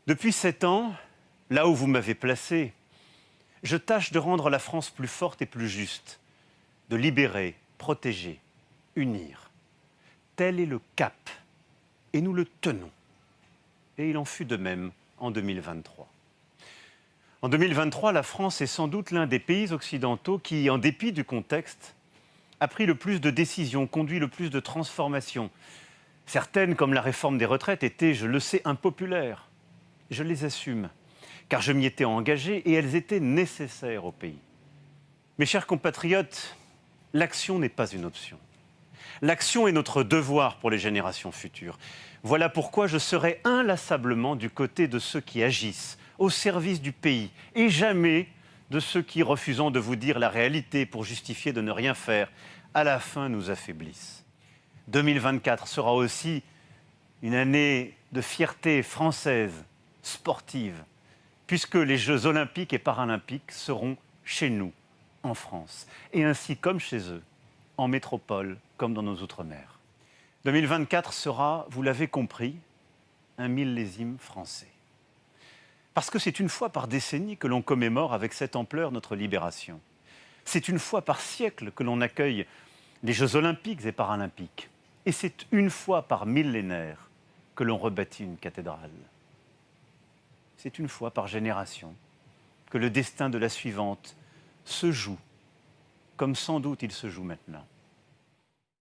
Depuis 7 ans, là où vous m'avez placé, je tâche de rendre la France plus forte et plus juste, de libérer, protéger, unir. Tel est le cap, et nous le tenons. Et il en fut de même en 2023. En 2023, la France est sans doute l'un des pays occidentaux qui, en dépit du contexte, a pris le plus de décisions, conduit le plus de transformations. Certaines, comme la réforme des retraites, étaient, je le sais, impopulaires. Je les assume, car je m'y étais engagé et elles étaient nécessaires au pays. Mes chers compatriotes, l'action n'est pas une option. L'action est notre devoir pour les générations futures. Voilà pourquoi je serai inlassablement du côté de ceux qui agissent au service du pays et jamais de ceux qui, refusant de vous dire la réalité pour justifier de ne rien faire, à la fin nous affaiblissent. 2024 sera aussi une année de fierté française, sportive, puisque les Jeux olympiques et paralympiques seront chez nous, en France, et ainsi comme chez eux, en métropole comme dans nos outre-mer. 2024 sera, vous l'avez compris, un millésime français. Parce que c'est une fois par décennie que l'on commémore avec cette ampleur notre libération. C'est une fois par siècle que l'on accueille les Jeux olympiques et paralympiques. Et c'est une fois par millénaire que l'on rebâtit une cathédrale. C'est une fois par génération que le destin de la suivante se joue, comme sans doute il se joue maintenant.